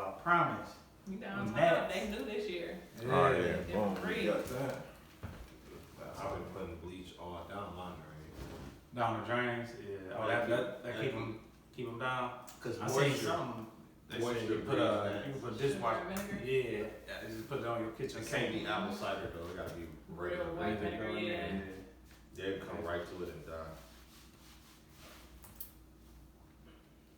I promise. We downtown. They new this year. Yeah. Oh yeah, boom. Free. You got that. I've been putting bleach all down my drain. Down the drains, yeah. Oh, that keep them down. Cause I seen something. They said you can put dishwasher. Vinegar? Yeah, just put it on your kitchen It sink. can't be apple cider though. It gotta be regular Real white vinegar, yeah. They come right to it and die.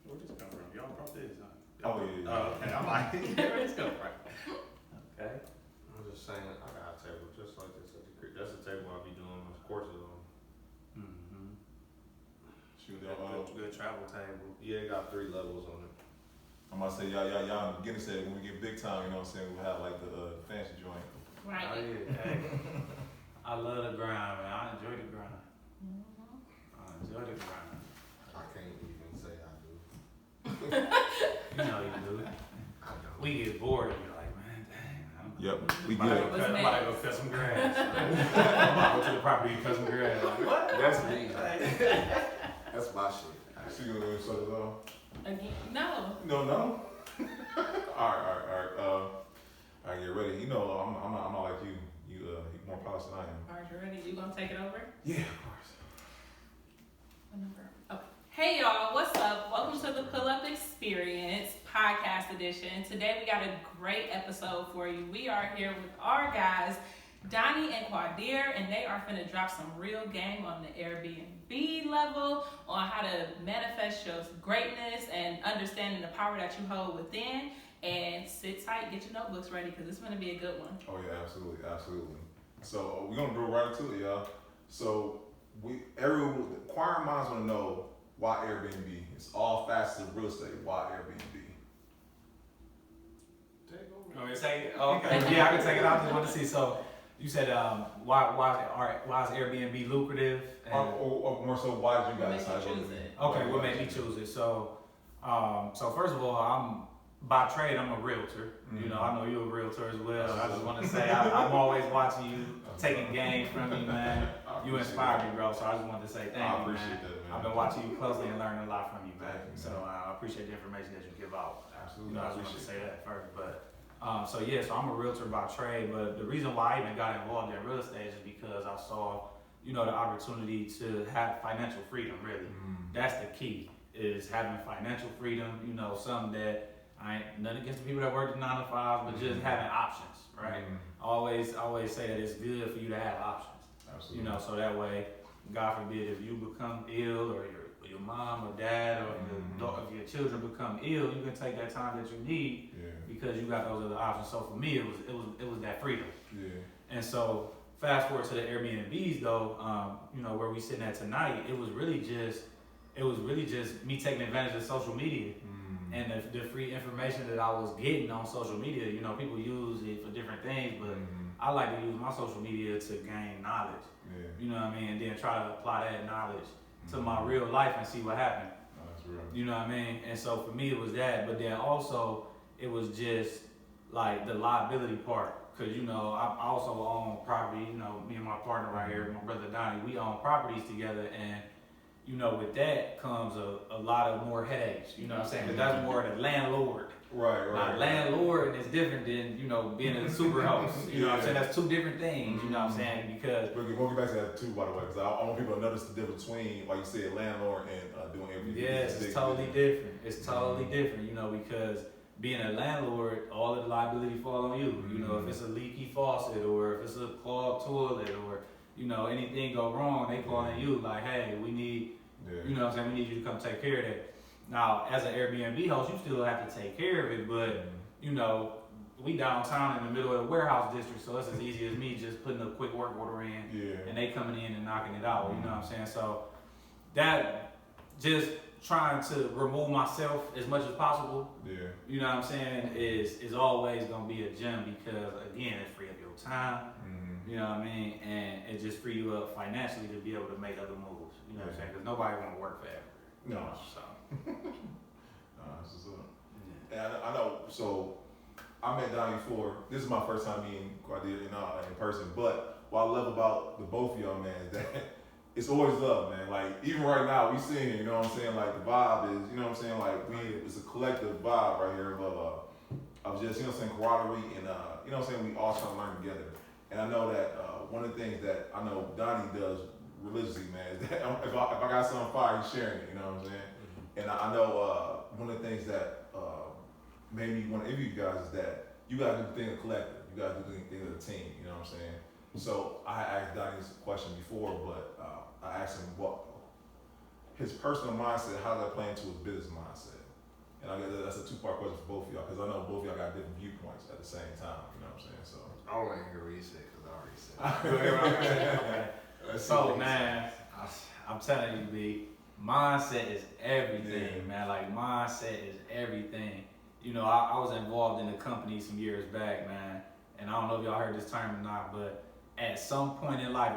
Where this come from? Y'all brought this, huh? Oh yeah. Oh, okay. I'm like, where this come from? Okay. I'm just saying, I got a table just like this at the crib. That's the table I'll be doing my courses on. Mm-hmm. Shoot, Good travel table. Yeah, it got 3 levels on it. I'm about to say y'all in the beginning said when we get big time, you know what I'm saying, we'll have like the fancy joint. Right. Oh, yeah. Hey. I love the grind, man. I enjoy the grind. I enjoy the grind. I can't even say I do. You know you do. I don't. We get bored and you're like, man, dang. Yep, we I'm good. about to go cut some grass. I'm about to go to the property and cut some grass. Like, what? That's me. That's my shit. So you gonna shut it off? Again, no. No. Alright. Alright, get ready. You know, I'm not like you. You more polished than I am. Alright, you ready? You gonna take it over? Yeah, of course. What number? Okay. Hey y'all, what's up? Welcome to the Pull Up Experience podcast edition. Today we got a great episode for you. We are here with our guys, Donnie and Qadir, and they are finna drop some real game on the AirBNB level on how to manifest your greatness and understanding the power that you hold within. And sit tight, get your notebooks ready, because it's gonna be a good one. Oh yeah, absolutely. So we're gonna go right into it, y'all. So inquiring minds wanna know why Airbnb. It's all facets of real estate. Why Airbnb? Okay. Yeah, I can take it out. I just want to see. So you said why is Airbnb lucrative? Or more so, why did you What guys made you decide? choose it? Okay, what made me choose it? So first of all, by trade, I'm a realtor. Mm-hmm. You know, I know you're a realtor as well. I just want to say I'm always watching you, taking game from you, man. You inspire me, bro. So I just wanted to say thank you, I appreciate man. that, man. I've been watching you closely and learning a lot from you, man. Thank you, man. So I appreciate the information that you give out. Absolutely. You know, I just wanted to say that first, but. So I'm a realtor by trade, but the reason why I even got involved in real estate is because I saw, you know, the opportunity to have financial freedom, really. That's the key, is having financial freedom, you know, something that I ain't nothing against the people that work the 9 to 5, but just having options, right? I always say that it's good for you to have options. Absolutely. You know, so that way, God forbid, if you become ill or your mom or dad or if your children become ill, you can take that time that you need because you got those other options. So for me, it was that freedom. Yeah. And so fast forward to the Airbnbs though, you know, where we sitting at tonight, it was really just me taking advantage of social media and the free information that I was getting on social media. You know, people use it for different things, but I like to use my social media to gain knowledge. Yeah. You know what I mean? And then try to apply that knowledge to my real life and see what happened. Oh, that's real. You know what I mean? And so for me it was that, but then also it was just like the liability part. Cause you know, I also own property, you know, me and my partner right here, my brother Donnie, we own properties together, and you know, with that comes a lot of more headaches, you know what I'm saying? Cause that's more the landlord. Right. Now, landlord is different than, you know, being a super host. You know what I'm saying? That's two different things, you know what I'm saying? Because We'll get back to that too, by the way, because I want people to notice the difference between, like you said, landlord and doing everything. yes, it's totally different. It's totally different, you know, because being a landlord, all of the liability fall on you. You know, if it's a leaky faucet or if it's a clogged toilet or, you know, anything go wrong, they call on you like, hey, we need, you know what I'm saying, we need you to come take care of that. Now, as an Airbnb host, you still have to take care of it, but, you know, we downtown in the middle of the warehouse district, so it's as easy as me just putting a quick work order in, and they coming in and knocking it out, you know what I'm saying? So that, just trying to remove myself as much as possible, you know what I'm saying, is always going to be a gem because, again, it free up your time, you know what I mean, and it just free you up financially to be able to make other moves, you know what I'm saying, because nobody want to work forever. No. So. This is and I know, so I met Donnie before. This is my first time meeting Qadir in person, but what I love about the both of y'all, man, is that it's always love, man. Like, even right now, we sitting here, you know what I'm saying? Like, the vibe is, you know what I'm saying? Like, it's a collective vibe right here of of just, camaraderie and, we all trying to learn together. And I know that one of the things that I know Donnie does religiously, man, is that if I got something on fire, he's sharing it, you know what I'm saying? Mm-hmm. And I know one of the things that made me want to interview you guys is that you got to do the thing of collective. You got to do the thing of the team, you know what I'm saying? So I asked Donnie this question before, but I asked him what his personal mindset, how does that play into his business mindset? And I guess that's a two-part question for both of y'all, because I know both of y'all got different viewpoints at the same time, you know what I'm saying? So I don't want to hear what he said, because I already said. So man, I'm telling you, B, mindset is everything, man. Like mindset is everything. You know, I was involved in a company some years back, man, and I don't know if y'all heard this term or not, but at some point in life,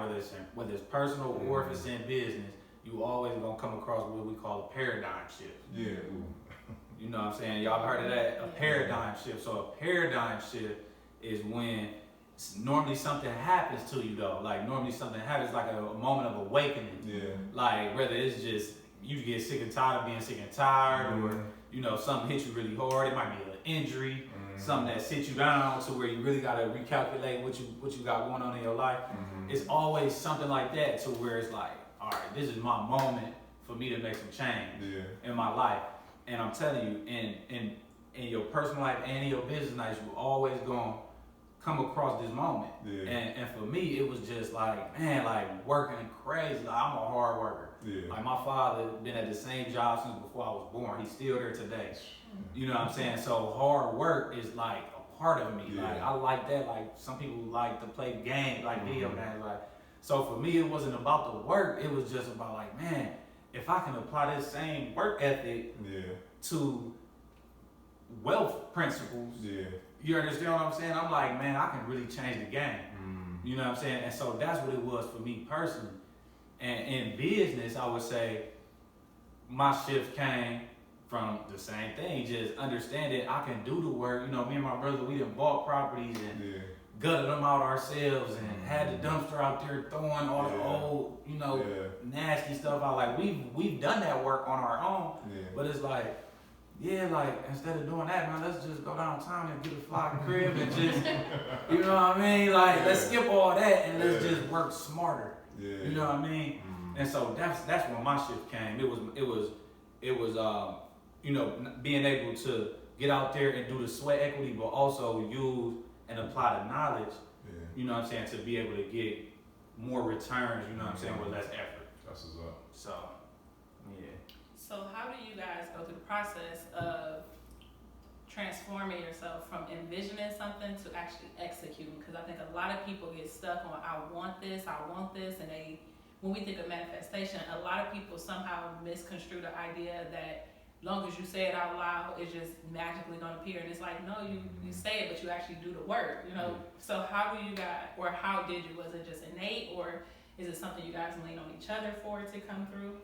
whether it's personal or if it's in business, you always gonna come across what we call a paradigm shift. Yeah. You know what I'm saying? Y'all heard of that? A paradigm shift. So a paradigm shift is when normally something happens to you though. Like normally something happens like a moment of awakening. Yeah. Like whether it's just you get sick and tired of being sick and tired, or something hits you really hard. It might be an injury, something that sits you down to where you really gotta recalculate what you got going on in your life. It's always something like that to where it's like, all right, this is my moment for me to make some change in my life. And I'm telling you, in your personal life and in your business life, you always gonna come across this moment. Yeah. And for me, it was just like, man, like working crazy. Like I'm a hard worker. Yeah. Like my father been at the same job since before I was born. He's still there today. You know what I'm saying? So hard work is like a part of me. Yeah. Like I like that. Like some people like to play games, like video games. Like so for me, it wasn't about the work. It was just about like, man, if I can apply this same work ethic to wealth principles, you understand what I'm saying? I'm like, man, I can really change the game. You know what I'm saying? And so that's what it was for me personally. And in business, I would say my shift came from the same thing, just understanding I can do the work. You know, me and my brother, we done bought properties and gutted them out ourselves and had the dumpster out there throwing all the old, nasty stuff out. Like we've done that work on our own, but it's like, like instead of doing that, man, let's just go downtown and get a fly crib and just, you know what I mean? Like let's skip all that and let's just work smarter. You know what I mean? And so that's when my shift came. It was being able to get out there and do the sweat equity, but also use and apply the knowledge, you know what I'm saying, to be able to get more returns, you know what I'm saying, with less effort. That's what's up. So, So how do you guys go through the process of transforming yourself from envisioning something to actually executing? Because I think a lot of people get stuck on, I want this, and when we think of manifestation, a lot of people somehow misconstrue the idea that long as you say it out loud, it's just magically gonna appear. And it's like, no, you say it, but you actually do the work, So how do you guys, or how did you, was it just innate, or is it something you guys lean on each other for to come through?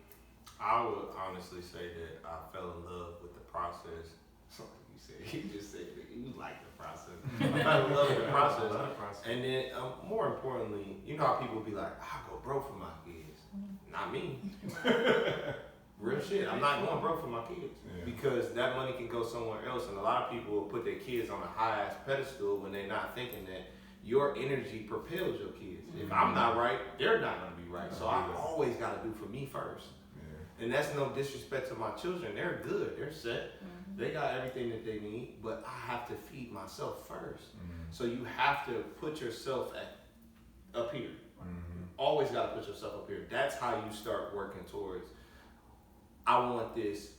I would honestly say that I fell in love with the process. Something you said, you just said that you like the process. I fell in love with the process. And then more importantly, you know how people be like, I'll go broke for my kids. Not me. Real shit. I'm not going broke for my kids because that money can go somewhere else. And a lot of people will put their kids on a high ass pedestal when they're not thinking that your energy propels your kids. If I'm not right, they're not going to be right. So I always got to do for me first. And that's no disrespect to my children. They're good. They're set. They got everything that they need, but I have to feed myself first. So you have to put yourself up here. Always got to put yourself up here. That's how you start working towards, I want this,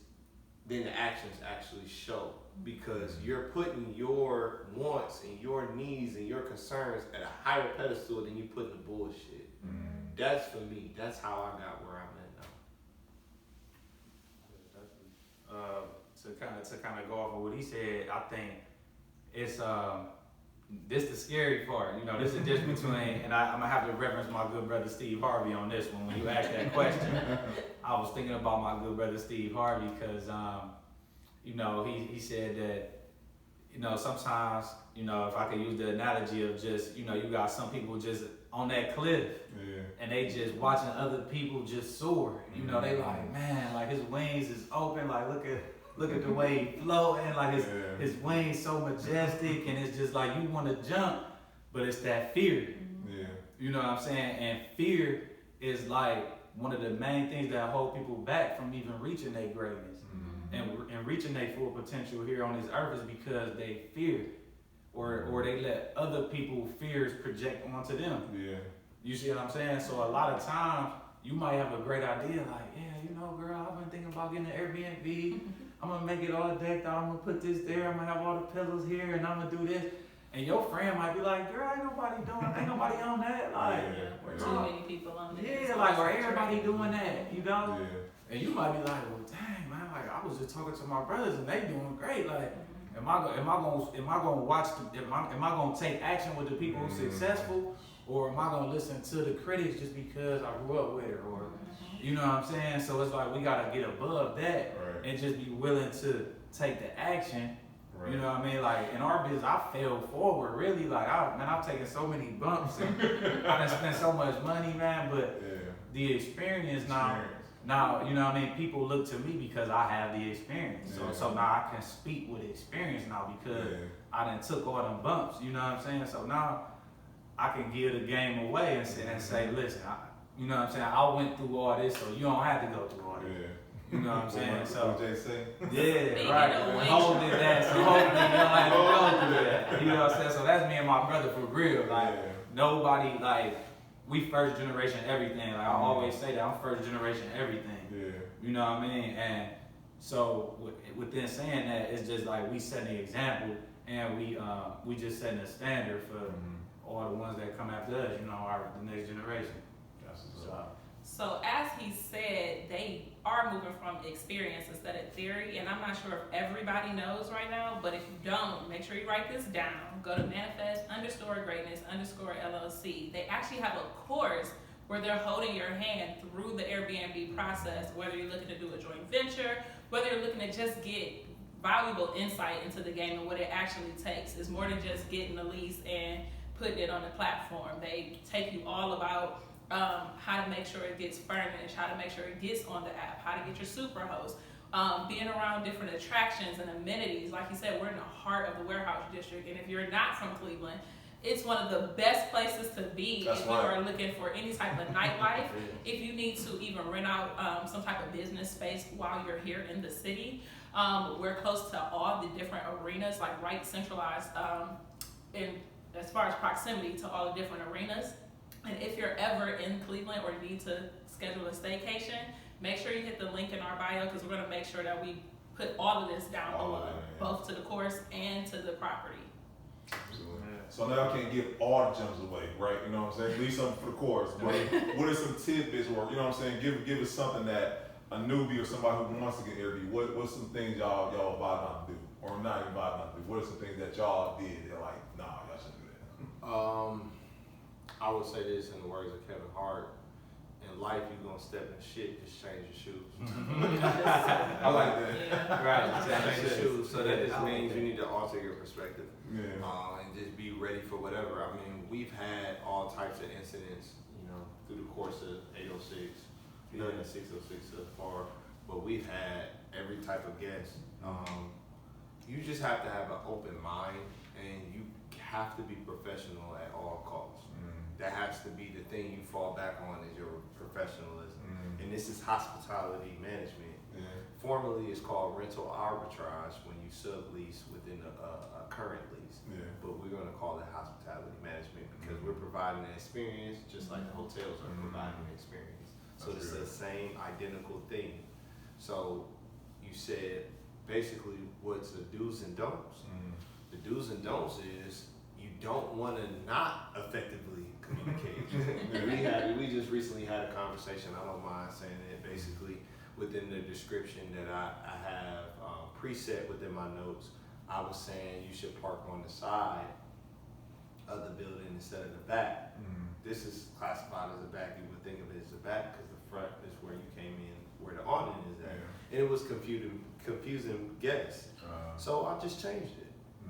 then the actions actually show. Because you're putting your wants and your needs and your concerns at a higher pedestal than you put the bullshit. That's for me. That's how I got where I'm at now. To kind of go off of what he said, I think it's this the scary part. This is the difference between, and I'm gonna have to reference my good brother Steve Harvey on this one. When you asked that question, I was thinking about my good brother Steve Harvey because he said that sometimes if I could use the analogy of just you got some people just on that cliff and they just watching other people just soar. They like, man, like his wings is open, like look at look at the way he floating, like his wings so majestic, and it's just like you want to jump, but it's that fear. Yeah. You know what I'm saying? And fear is like one of the main things that hold people back from even reaching their greatness and reaching their full potential here on this earth is because they fear, or they let other people's fears project onto them. Yeah. You see what I'm saying? So a lot of times you might have a great idea, like, yeah, you know, girl, I've been thinking about getting an AirBNB. I'm gonna make it all decked out. I'm gonna put this there. I'm gonna have all the pillows here, and I'm gonna do this. And your friend might be like, girl, ain't nobody on that. Like, or too many people on there. Yeah, like, or everybody doing that, you know? Yeah. And you might be like, well, dang, man, like, I was just talking to my brothers and they doing great. Like, am I gonna take action with the people who's successful, or am I gonna listen to the critics just because I grew up with it, or you know what I'm saying? So it's like we gotta get above that and just be willing to take the action. You know what I mean? Like in our business, I fell forward really. Like I've taken so many bumps and I done spent so much money, man. But the experience now, you know what I mean? People look to me because I have the experience. So now I can speak with experience now because I done took all them bumps. You know what I'm saying? So now I can give the game away and say, listen, you know what I'm saying? I went through all this, so you don't have to go through all this. You know what I'm saying? So yeah, right. Holding that, so hopefully you don't have to go through that. You know what I'm saying? So that's me and my brother for real. Like nobody, like we first generation everything. Like I always say that I'm first generation everything. You know what I mean? And so within saying that, it's just like we set the example and we just setting a standard for all the ones that come after us. You know, the next generation. So as he said, they are moving from experience instead of theory, and I'm not sure if everybody knows right now, but if you don't, make sure you write this down. Go to manifest_greatness_LLC. They actually have a course where they're holding your hand through the AirBNB process, whether you're looking to do a joint venture, whether you're looking to just get valuable insight into the game and what it actually takes. It's more than just getting the lease and putting it on the platform. They take you all about how to make sure it gets furnished, how to make sure it gets on the app, how to get your super host, being around different attractions and amenities. Like you said, we're in the heart of the warehouse district, and if you're not from Cleveland, it's one of the best places to be if you are looking for any type of nightlife. If you need to even rent out some type of business space while you're here in the city, we're close to all the different arenas, like right centralized in as far as proximity to all the different arenas. And if you're ever in Cleveland or need to schedule a staycation, make sure you hit the link in our bio because we're going to make sure that we put all of this down below, both to the course and to the property. Absolutely. So now I can't give all the gems away, right? You know what I'm saying? Leave something for the course. But what are some tidbits, or you know what I'm saying? Give us something that a newbie or somebody who wants to get Airbnb. What's some things y'all advise not to do, or not advise not to do? What are some things that y'all did that like, nah, y'all shouldn't do that? I would say this in the words of Kevin Hart: in life, you're gonna step in shit, just change your shoes. I like that. Right, change your shoes. So that just means you need to alter your perspective, and just be ready for whatever. I mean, we've had all types of incidents, you know, through the course of 806, nothing 606 so far, but we've had every type of guest. You just have to have an open mind, and you have to be professional at all costs. That has to be the thing you fall back on, is your professionalism. And this is hospitality management. Formerly, it's called rental arbitrage when you sublease within a current lease. But we're going to call it hospitality management because we're providing an experience just like the hotels are providing an experience. So it's the same identical thing. So you said basically what's the do's and don'ts. The do's and don'ts is you don't want to not effectively communicate. We just recently had a conversation, I don't mind saying it, basically within the description that I have preset within my notes, I was saying you should park on the side of the building instead of the back. This is classified as a back. You would think of it as a back because the front is where you came in, where the awning is at. And it was confusing guests. So I just changed it.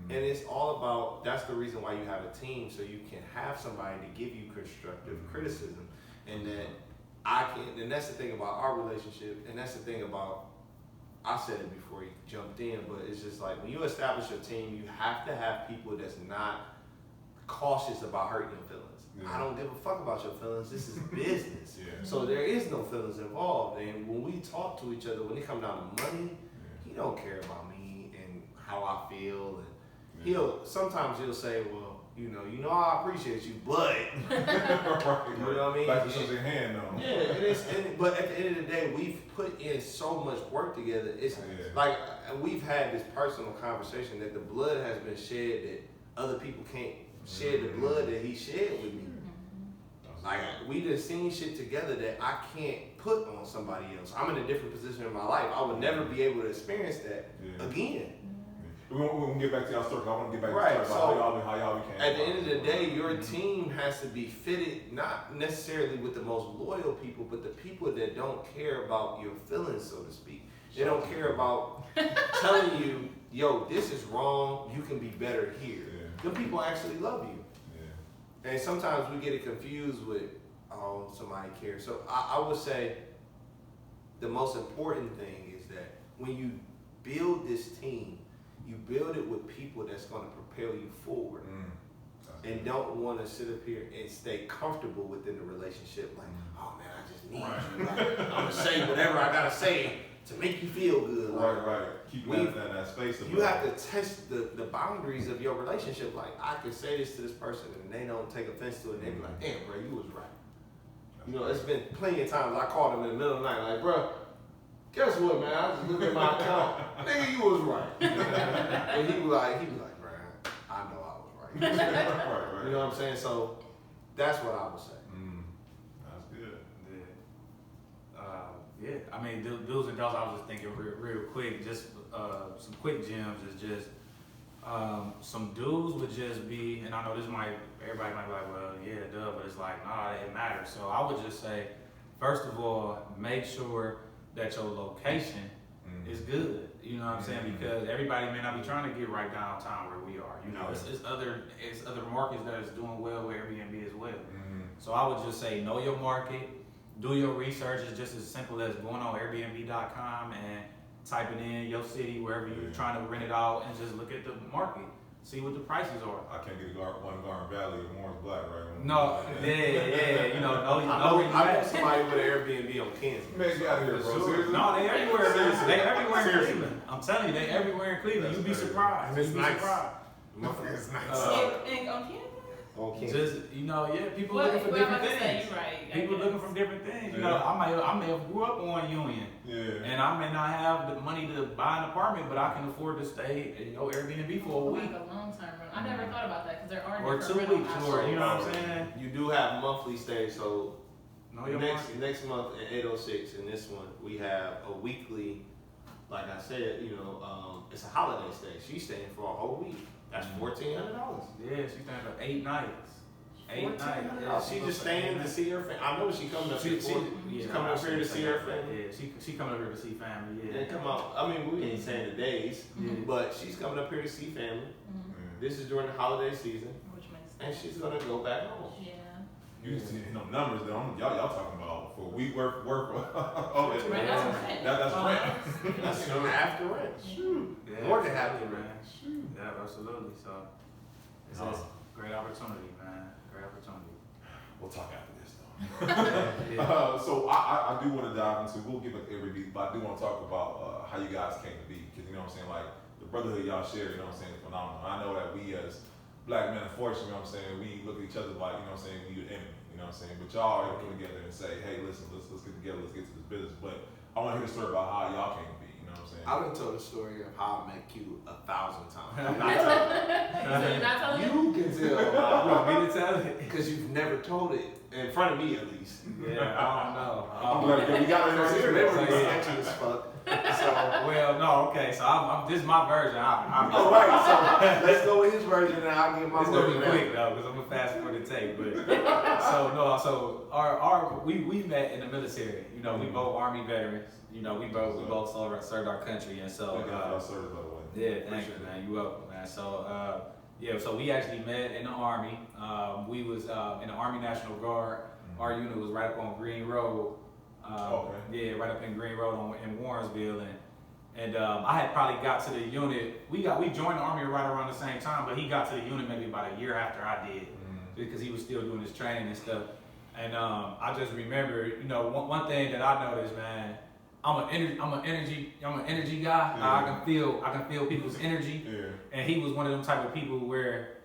And it's all about, that's the reason why you have a team, so you can have somebody to give you constructive criticism. And that and that's the thing about our relationship, and that's the thing about I said it before you jumped in, but it's just like when you establish a team, you have to have people that's not cautious about hurting your feelings. I don't give a fuck about your feelings. This is business. So there is no feelings involved. And when we talk to each other, when it comes down to money, he don't care about me and how I feel. And sometimes he'll say, well, you know, I appreciate you, but you know what I mean? Like to shake your hand though. Yeah, but at the end of the day, we've put in so much work together. It's like we've had this personal conversation that the blood has been shed that other people can't shed the blood that he shed with me. Like we just seen shit together that I can't put on somebody else. I'm in a different position in my life. I would never be able to experience that again. We're going to get back to y'all story. I want to get back to So, how y'all became. At the end of the day, your team has to be fitted not necessarily with the most loyal people, but the people that don't care about your feelings, so to speak. They don't care about telling you, yo, this is wrong, you can be better here. Them people actually love you. And sometimes we get it confused with, oh, somebody cares. So I would say the most important thing is that when you build this team, you build it with people that's going to propel you forward and don't want to sit up here and stay comfortable within the relationship. Like, oh man, I just need you. Like, I'm going to say whatever I got to say to make you feel good. Right. Keep that space. You have to test the boundaries of your relationship. Like, I could say this to this person and they don't take offense to it. And they be like, damn, bro, you was right. You know, it's been plenty of times I called him in the middle of the night, like, bro, guess what, man? I just looked at my account. Nigga, you was right. And he was like, bro, I know I was right. Right. You know what I'm saying? So that's what I would say. That's good. Yeah. I mean, dudes and dolls, I was just thinking real quick, just some quick gems is just some dudes would just be, and I know everybody might be like, well, yeah, duh, but it's like, nah, it matters. So I would just say, first of all, make sure that your location is good. You know what I'm saying? Because everybody may not be trying to get right downtown where we are. You know, it's other markets that is doing well with Airbnb as well. So I would just say, know your market, do your research. It's just as simple as going on Airbnb.com and typing in your city, wherever you're trying to rent it out, and just look at the market. See what the prices are. I can't get one Garden Valley or Orange Black, right? No, yeah, you know, I know somebody with an Airbnb on Kansas. Man, get out of here, bro. Seriously? No, they everywhere. They everywhere in Cleveland. I'm telling you, they everywhere in Cleveland. You'd be surprised. It's nice. It's nice. On Kansas? Just people looking for different things. People guess. looking for different things. You know, I may have grew up on Union, and I may not have the money to buy an apartment, but I can afford to stay at Airbnb for a week. Like a long time run. I never thought about that because there are or different 2 weeks, rental or options. you know what I'm saying. You do have monthly stays, so Know your next market. next month in 806, in this one we have a weekly. Like I said, it's a holiday stay. She's staying for a whole week. That's $1,400. Yeah, she's staying for 8 nights. 8 nights. Yeah, she just staying to see her family. I know she coming up here. She's coming up here to see her family. Yeah, she coming up here to see family. Yeah. And come out. I mean, we ain't saying the days, but she's coming up here to see family. This is during the holiday season, Which makes and she's gonna go back home. Yeah. You just see no numbers though. Y'all talking about for a week work. Oh, That's rent. That's rent. That's after rent. Shoot. More than happy, man. Yeah, absolutely. So it's a great opportunity, man. Great opportunity. We'll talk after this though. So I do want to dive into. We'll give it every beat, but I do want to talk about how you guys came to be, because you know what I'm saying, like the brotherhood y'all share. You know what I'm saying, is phenomenal. I know that we as black men, unfortunately, you know what I'm saying, we look at each other like, you know what I'm saying, we your enemy. You know what I'm saying, but y'all are come together and say, hey, listen, let's get together, let's get to this business. But I want to hear the story about how y'all came to be. You know what I'm saying? I done told the story of how I met Q 1,000 times. I'm not So you're not telling you can tell. You want me to tell it? Because you've never told it in front of me, at least. Yeah, I don't know. I'm glad we got it Because right your here. memory is sketchy as fuck. Well, no, okay. So this is my version. All right, so let's go with his version, and I'll get my It's gonna version. be quick though, because I'm gonna fast forward the tape. But so we met in the military. You know, we both Army veterans. You know, we both served our country, and so Thank you for our service, by the way. yeah, thank you, man. You welcome, man. So so we actually met in the Army. We was in the Army National Guard. Our unit was right up on Green Road. Okay. Yeah, right up in Green Road in Warrensville, and And I had probably got to the unit. We joined the Army right around the same time, but he got to the unit maybe about a year after I did, because he was still doing his training and stuff. And I just remember, you know, one thing that I noticed, man, I'm an energy guy. Yeah. I can feel people's energy. Yeah. And he was one of them type of people where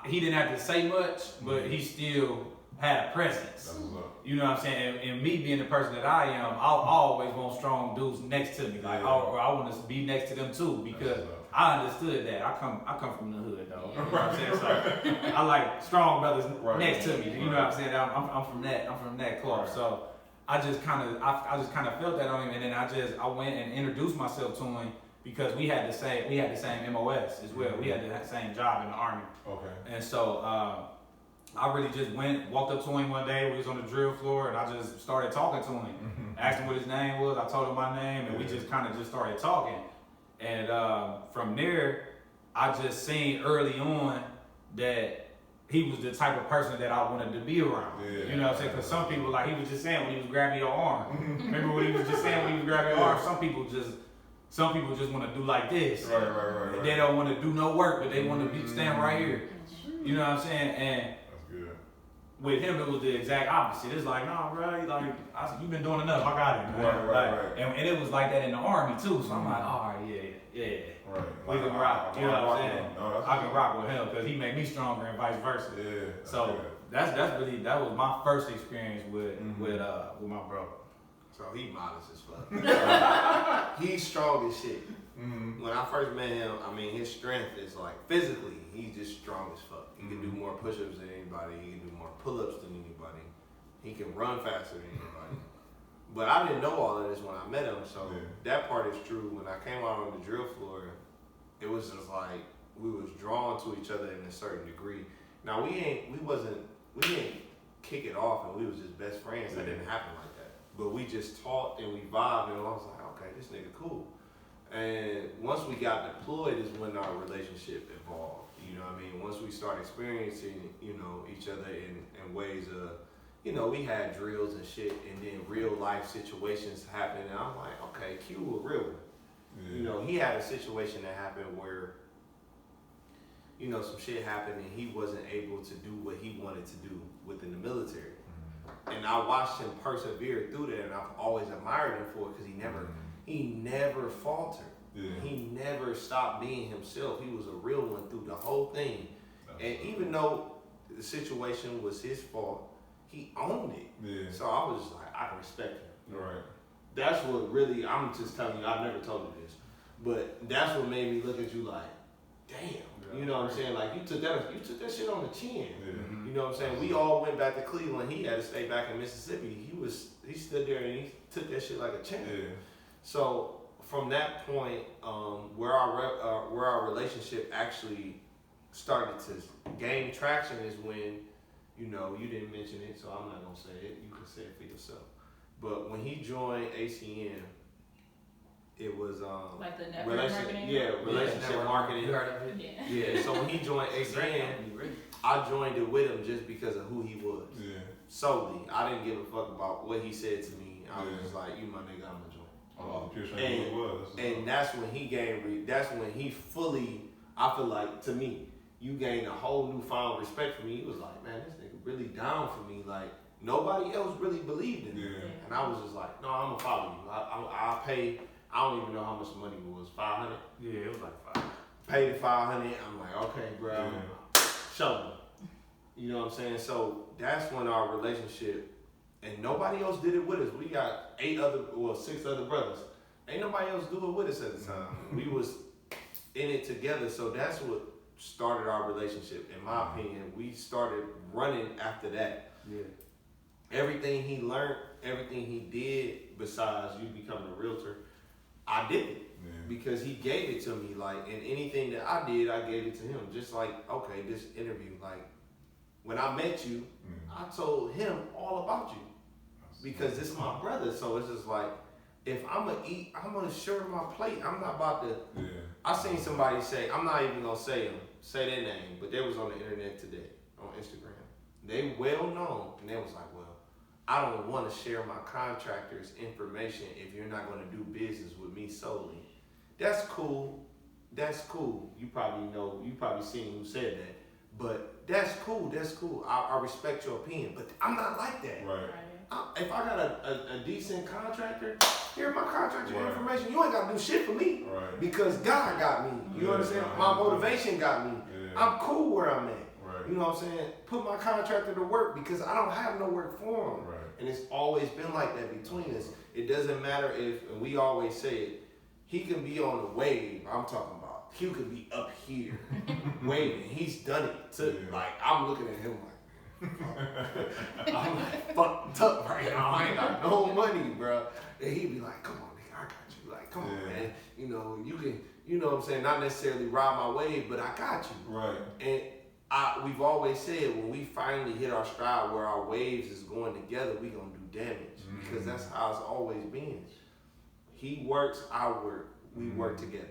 he didn't have to say much, but he still had a presence. That's what's up. You know what I'm saying? And me being the person that I am, I always want strong dudes next to me, like, or I want to be next to them too, because I understood that. I come from the hood, though. You know what I'm saying? So I like strong brothers next to me. You know what I'm saying? I'm from that cloth. So I just kind of felt that on him, and then I went and introduced myself to him, because we had the same MOS as well. We had the same job in the Army. Okay. And so I really just walked up to him one day. We was on the drill floor, and I just started talking to him. Asked him what his name was. I told him my name, and we just kind of just started talking. And from there, I just seen early on that he was the type of person that I wanted to be around. Yeah. You know what I'm saying? Because some people, like he was just saying when he was grabbing your arm. Remember what he was just saying when he was grabbing your arm? Some people just want to do like this. Right. They don't want to do no work, but they want to stand right here. You know what I'm saying? And with him, it was the exact opposite. It's like, nah, bro, like, you've been doing enough. I got it, man. Right. And it was like that in the Army too. So I'm like, all right, yeah. Right. We can rock. You know what I'm saying? I can rock with him because he made me stronger and vice versa. Yeah. So that was my first experience with my bro. So he modest as fuck. He's strong as shit. When I first met him, I mean, his strength is like physically, he's just strong as fuck. He can do more push-ups than anybody. He can do more pull-ups than anybody. He can run faster than anybody. But I didn't know all of this when I met him, so that part is true. When I came out on the drill floor, it was just like we was drawn to each other in a certain degree. Now we didn't kick it off and we was just best friends. That didn't happen like that. But we just talked and we vibed, and I was like, okay, this nigga cool. And once we got deployed is when our relationship evolved. You know what I mean? Once we started experiencing, you know, each other in ways of, you know, we had drills and shit, and then real life situations happened, and I'm like, okay, Q a real one. Yeah. You know, he had a situation that happened where, you know, some shit happened and he wasn't able to do what he wanted to do within the military. And I watched him persevere through that, and I've always admired him for it because he never faltered. Yeah. He never stopped being himself. He was a real one through the whole thing. And even though the situation was his fault, he owned it. Yeah. So I was just like, I can respect him. Right. That's what really, I'm just telling you, I've never told you this, but that's what made me look at you like, damn. You know what I'm saying? Like, you took that shit on the chin. Yeah. You know what I'm saying? We all went back to Cleveland. He had to stay back in Mississippi. He stood there and he took that shit like a champ. Yeah. So from that point, where our relationship actually started to gain traction is when, you know, you didn't mention it, so I'm not gonna say it. You can say it for yourself. But when he joined ACN, it was like the network marketing. Yeah, relationship marketing. You heard of it? Yeah. So when he joined ACN, I joined it with him just because of who he was. Yeah. Solely, I didn't give a fuck about what he said to me. I was just like, you my nigga, I'm gonna join. And that's when he gained. That's when he fully. I feel like, to me, you gained a whole newfound respect for me. He was like, man, this nigga really down for me. Like, nobody else really believed in me. Yeah. And I was just like, no, I'm gonna follow you. I'll pay. I don't even know how much money it was. $500. Yeah, it was like $500. Paid the $500. I'm like, okay, bro. Show me. You know what I'm saying? So that's when our relationship. And nobody else did it with us. We got 6 other brothers. Ain't nobody else do it with us at the time. We was in it together. So that's what started our relationship. In my opinion, we started running after that. Yeah. Everything he learned, everything he did, besides you becoming a realtor, I did it. Yeah. Because he gave it to me. Like, and anything that I did, I gave it to him. Just like, okay, this interview, like, when I met you, I told him all about you. Because this is my brother, so it's just like, if I'm gonna eat, I'm gonna share my plate. I'm not about to. Yeah. I seen somebody say, I'm not even gonna say their name, but they was on the internet today, on Instagram. They well known, and they was like, well, I don't want to share my contractor's information if you're not going to do business with me solely. That's cool. That's cool. You probably seen who said that. But that's cool. I respect your opinion. But I'm not like that. Right. If I got a decent contractor, here's my contractor information. You ain't got to do shit for me. Right. Because God got me. You understand? My motivation got me. Yeah. I'm cool where I'm at. Right. You know what I'm saying? Put my contractor to work because I don't have no work for him. Right. And it's always been like that between us. It doesn't matter if, and we always say it, he can be on the wave. I'm talking about, he could be up here waving. He's done it. Like, I'm looking at him like, I'm like fucked up right now. I ain't got no money, bro. And he'd be like, come on, nigga, I got you. Like, come on, man. You know, you can, you know what I'm saying? Not necessarily ride my wave, but I got you. Right. And we've always said when we finally hit our stride where our waves is going together, we gonna do damage. Because that's how it's always been. He works, I work. We work together.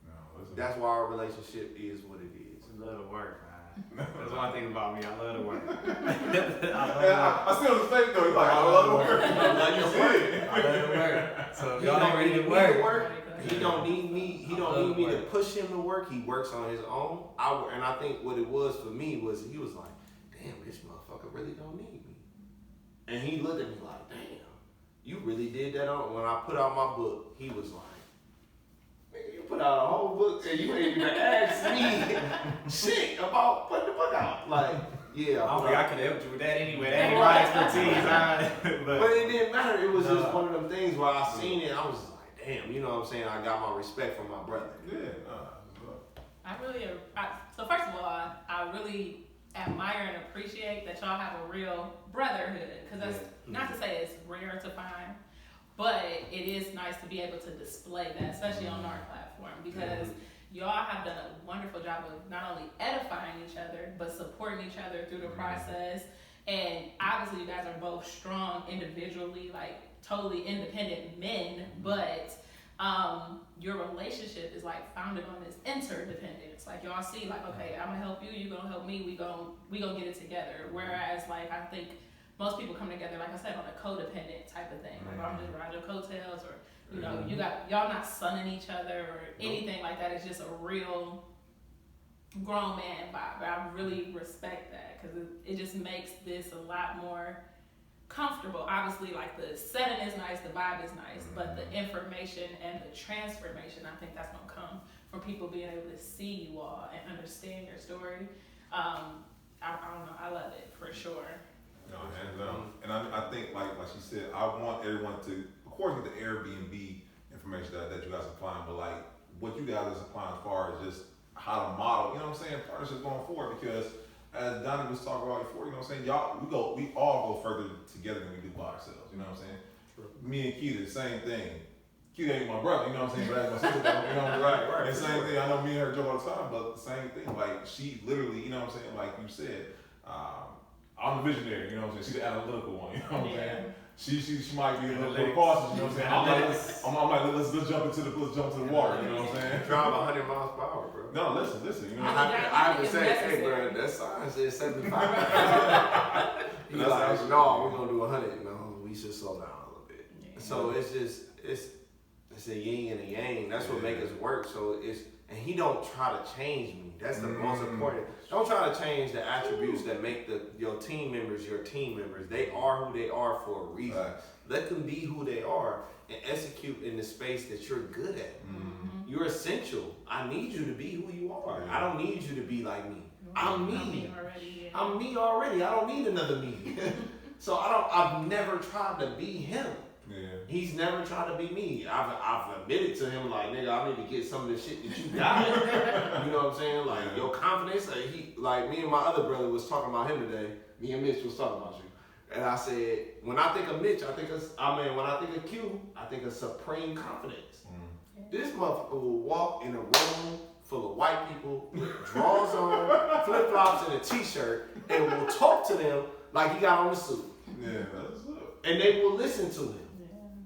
No, that's why our relationship is what it is. I love to work, man. That's one thing about me. I love to work. I see on his face though. He's like, I love to work. I love to work. So if y'all ain't ready to work. He don't need me. He don't need me to push him to work. He works on his own. And I think what it was for me was he was like, damn, this motherfucker really don't need me. And he looked at me like, damn, you really did that on. When I put out my book, he was like, nigga, you put out a whole book and you ain't even asked me shit about putting the book out. Like, yeah. I don't think I could have helped you with that anyway. That ain't my expertise. But it didn't matter. It was just one of them things where I seen it. I was like, damn, you know what I'm saying? I got my respect from my brother. Yeah. So first of all, I really admire and appreciate that y'all have a real brotherhood. Because that's not to say it's rare to find, but it is nice to be able to display that, especially on our platform. Because y'all have done a wonderful job of not only edifying each other, but supporting each other through the process. And obviously you guys are both strong individually, like totally independent men, but your relationship is like founded on this interdependence. Like y'all see, like, okay, I'm gonna help you, you gonna help me, we gonna get it together. Whereas like I think most people come together, like I said, on a codependent type of thing. Like I'm just riding your coattails, or you know, y'all not sunning each other or anything like that. It's just a real grown man vibe. I really respect that because it just makes this a lot more comfortable. Obviously, like the setting is nice, the vibe is nice, but the information and the transformation, I think that's gonna come from people being able to see you all and understand your story. I don't know, I love it for sure. No, hands down. And I think like she said, I want everyone to, of course, get the AirBNB information that you guys are applying, but like what you guys are applying as far as just how to model, you know what I'm saying, partnerships going forward, because as Donnie was talking about before, you know what I'm saying, we all go further together than we do by ourselves, you know what I'm saying? True. Me and Qadir, same thing. Qadir ain't my brother, you know what I'm saying, but that's my sister, you know what I'm saying? Right. And same thing, I know me and her joke all the time, but the same thing, like she literally, you know what I'm saying, like you said, I'm the visionary, you know what I'm saying, she's the analytical one, you know what I'm saying? She might be a little bit cautious, you know what I'm saying? I'm like, let's jump into the water, you know what I'm saying? Drive 100 miles per hour, bro. No, listen, you know. I have to say, hey, bro, that sign says 75. He's like, no, we're gonna do 100. No, we should slow down a little bit. Yeah. So it's a yin and a yang. That's what makes us work. So and he don't try to change me. That's the most important. Don't try to change the attributes that make your team members your team members. They are who they are for a reason. Right. Let them be who they are and execute in the space that you're good at. Mm-hmm. You're essential. I need you to be who you are. Yeah. I don't need you to be like me. I'm me. I'm me already. I don't need another me. So I've never tried to be him. Yeah. He's never tried to be me. I've admitted to him, like, nigga, I need to get some of the shit that you got. You know what I'm saying? Like, your confidence. Like me and my other brother was talking about him today. Me and Mitch was talking about you. And I said, when I think of Mitch, when I think of Q, I think of supreme confidence. Mm. This motherfucker will walk in a room full of white people with drawers on, flip-flops, and a t-shirt, and will talk to them like he got on a suit. Yeah, that's up. And they will listen to him.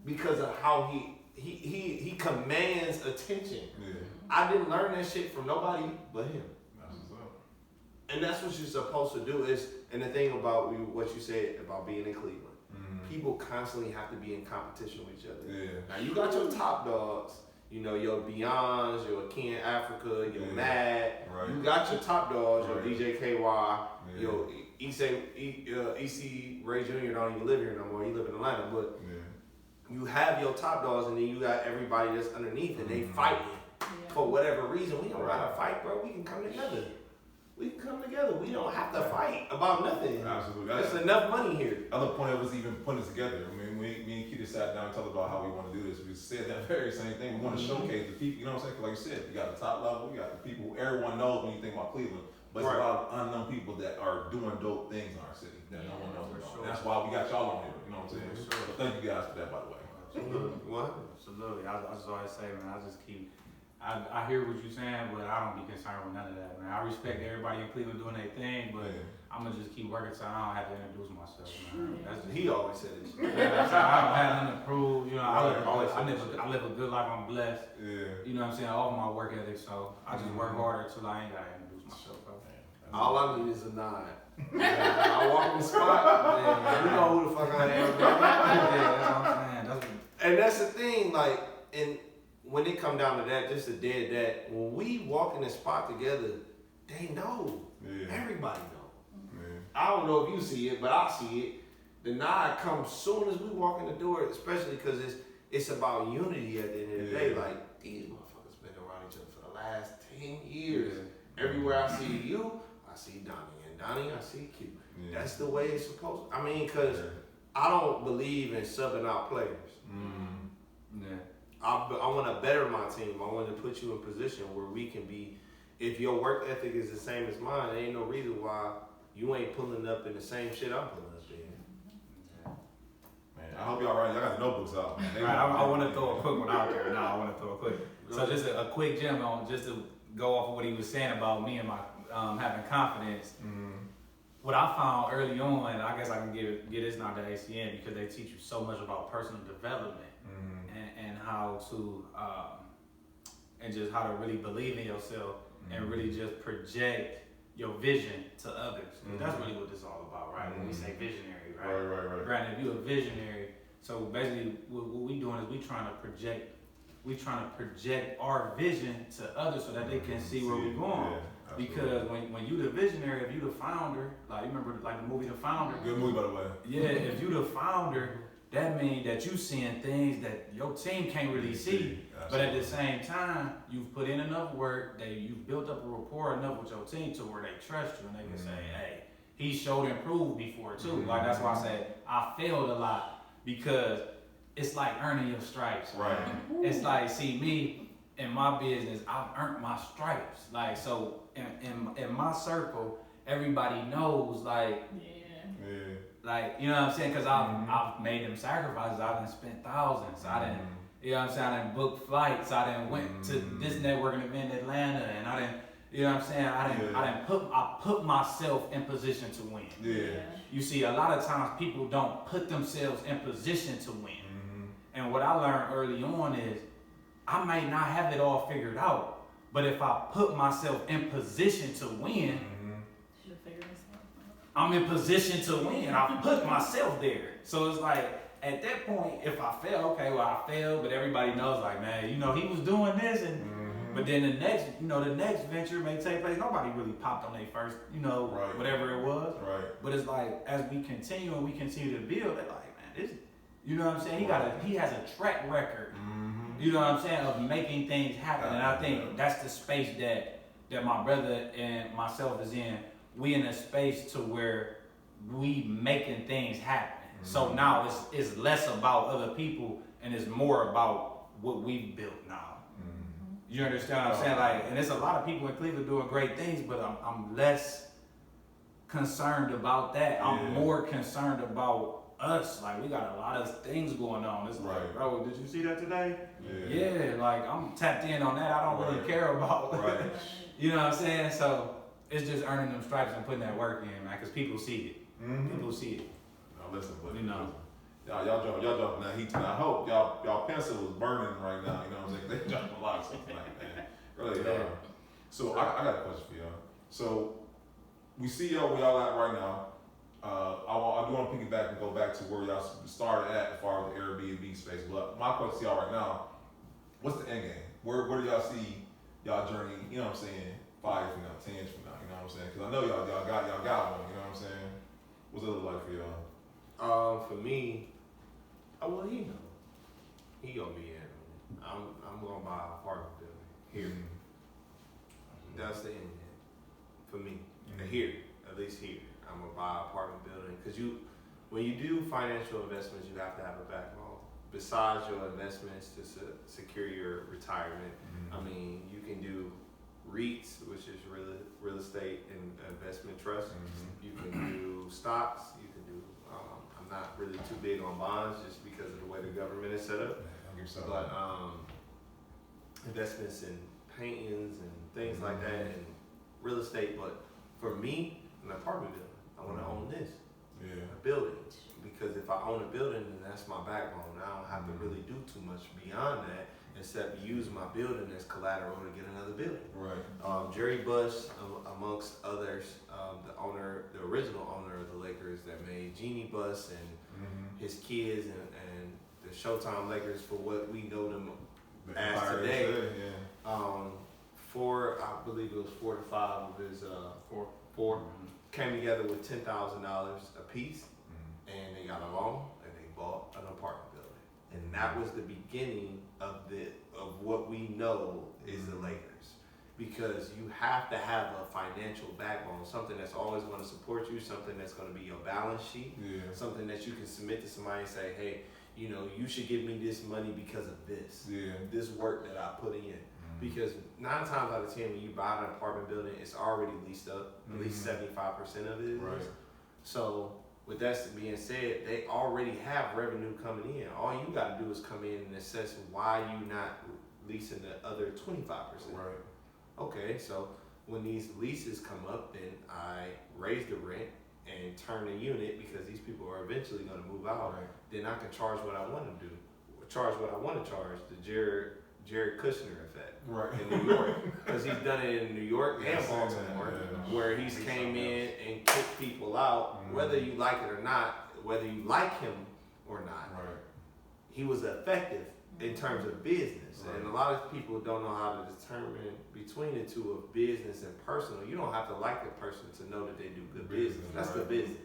Because of how he commands attention. Yeah. I didn't learn that shit from nobody but him. That's what's up. And that's what you're supposed to do. And the thing about what you said about being in Cleveland. Mm-hmm. people constantly have to be in competition with each other. Yeah. Now you got your top dogs, you know, your Beyonds, your Ken Africa, your Mad. Right. You got your top dogs, Right. your DJ KY, your EC Ray Jr. don't even live here no more. He live in Atlanta, but you have your top dogs, and then you got everybody that's underneath, and they fighting for whatever reason. We don't gotta fight, bro. We can come together. We can come together. We don't have to fight about nothing. Absolutely. There's enough money here. Other point of us even putting this together. I mean, me and Qadir sat down and talked about how we want to do this. We said that very same thing. We want to showcase the people. You know what I'm saying? Like you said, you got the top level. You got the people who everyone knows when you think about Cleveland. But it's a lot of unknown people that are doing dope things in our city that no one knows about. That's why we got y'all on here. You know what I'm saying? So thank you guys for that, by the way. Absolutely. I just always say, man, I hear what you're saying, but I don't be concerned with none of that, man. I respect everybody in Cleveland doing their thing, but I'm gonna just keep working so I don't have to introduce myself, man. That's just, He always said this. I don't have nothing to prove. You know, I live a good life. I'm blessed. Yeah. You know what I'm saying? All my work ethic, so I just work harder till I ain't gotta introduce myself, bro. All I need is a nod. I walk in the spot, man. You know who the fuck I am, man. Yeah, that's what I'm saying. And that's the thing, like, and when it come down to that, just the dead that when we walk in the spot together, they know. Everybody know. I don't know if you see it, but I see it. The nod comes soon as we walk in the door, especially because it's about unity at the end of the day. Like, these motherfuckers been around each other for the last 10 years. Everywhere I see you, I see Donnie, and Donnie, I see Q. That's the way it's supposed to. I mean, because I don't believe in subbing out players. I want to better my team. I want to put you in position where we can be. If your work ethic is the same as mine, there ain't no reason why you ain't pulling up in the same shit I'm pulling up in. Man, I hope y'all right. Y'all got the notebooks out, man. I want to throw a quick one out there. No, I want to throw a quick. So just a quick gem on just to go off of what he was saying about me and my having confidence. What I found early on, and I guess I can get this now to ACN because they teach you so much about personal development and how to and just how to really believe in yourself and really just project your vision to others. That's really what this is all about, right? When we say visionary, right? Right. Granted, if you're a visionary, so basically what we doing is we trying to project our vision to others so that they can see where we're going. Because when you the visionary, if you the founder, like you remember like the movie The Founder. Good movie, by the way. Yeah, if you the founder, that means that you seeing things that your team can't really see. But at the same time, you've put in enough work, that you've built up a rapport enough with your team to where they trust you and they can say, hey, he showed and proved before too. Like that's why I said I failed a lot because it's like earning your stripes. Right. It's like, see me in my business, I've earned my stripes. Like so in my circle, everybody knows like like, you know what I'm saying? Because I've made them sacrifices. I done spent thousands. I done, you know what I'm saying? I done booked flights. I done went to this networking event in Atlanta, and I done, you know what I'm saying? I put myself in position to win. You see, a lot of times people don't put themselves in position to win. And what I learned early on is I might not have it all figured out, but if I put myself in position to win, I'm in position to win. I put myself there. So it's like, at that point, if I fail, okay, well I failed, but everybody knows like, man, you know, he was doing this and but then the next venture may take place. Nobody really popped on their first, you know, whatever it was. But it's like, as we continue and we continue to build, they're like, man, this, you know what I'm saying? He has a track record, you know what I'm saying, of making things happen. And I think that's the space that my brother and myself is in. We in a space to where we making things happen. So now it's less about other people and it's more about what we've built now. You understand what I'm saying? Like, and there's a lot of people in Cleveland doing great things, but I'm less concerned about that. I'm more concerned about us. Like, we got a lot of things going on. It's like, bro, did you see that today? Yeah, like I'm tapped in on that. I don't really care about. You know what I'm saying? So it's just earning them stripes and putting that work in, man, because people see it. People see it. Now listen, but you know. Y'all jumping that heat tonight. I hope y'all pencil is burning right now. You know what I'm saying? They jumping a lot of stuff tonight, man. Really. So I got a question for y'all. So we see y'all where y'all at right now. I do want to piggyback and go back to where y'all started at as far as the Airbnb space. But my question to y'all right now, what's the end game? Where do y'all see y'all journey, you know what I'm saying, 5 years from now, 10 years from now, you know what I'm saying? Because I know y'all got one, you know what I'm saying? What's it look like for y'all? For me, well, he know. He gonna be in. I'm gonna buy an apartment building here. That's the end game for me. Here, at least here, I'm gonna buy an apartment building because when you do financial investments, you have to have a backbone. Besides your investments to secure your retirement, I mean, you can do REITs, which is real estate and investment trust. You can do stocks. You can do. I'm not really too big on bonds just because of the way the government is set up. But investments in paintings and things like that and real estate. But for me, an apartment building, I want to own this. A building. Because if I own a building, then that's my backbone. I don't have to really do too much beyond that except use my building as collateral to get another building. Right. Jerry Buss, amongst others, the original owner of the Lakers that made Jeannie Buss and his kids and the Showtime Lakers for what we know them as today. I believe it was 4 to 5 of his four came together with $10,000 a piece, and they got a loan and they bought an apartment building, and that was the beginning of what we know is the Lakers, because you have to have a financial backbone, something that's always going to support you, something that's going to be your balance sheet, something that you can submit to somebody and say, hey, you know, you should give me this money because of this, this work that I put in. Because 9 times out of 10, when you buy an apartment building, it's already leased up. At least 75% of it is. Right. So with that being said, they already have revenue coming in. All you got to do is come in and assess why you not leasing the other 25%. Right. Okay, so when these leases come up, then I raise the rent and turn the unit because these people are eventually going to move out. Right. Then I can charge what I want to do. Charge what I want to charge, the Jared Kushner effect. Right. In New York, because he's done it in New York and Baltimore, where he's came in and kicked people out, whether you like it or not, whether you like him or not. Right. He was effective in terms of business, and a lot of people don't know how to determine between the two of business and personal. You don't have to like a person to know that they do good business. That's good business.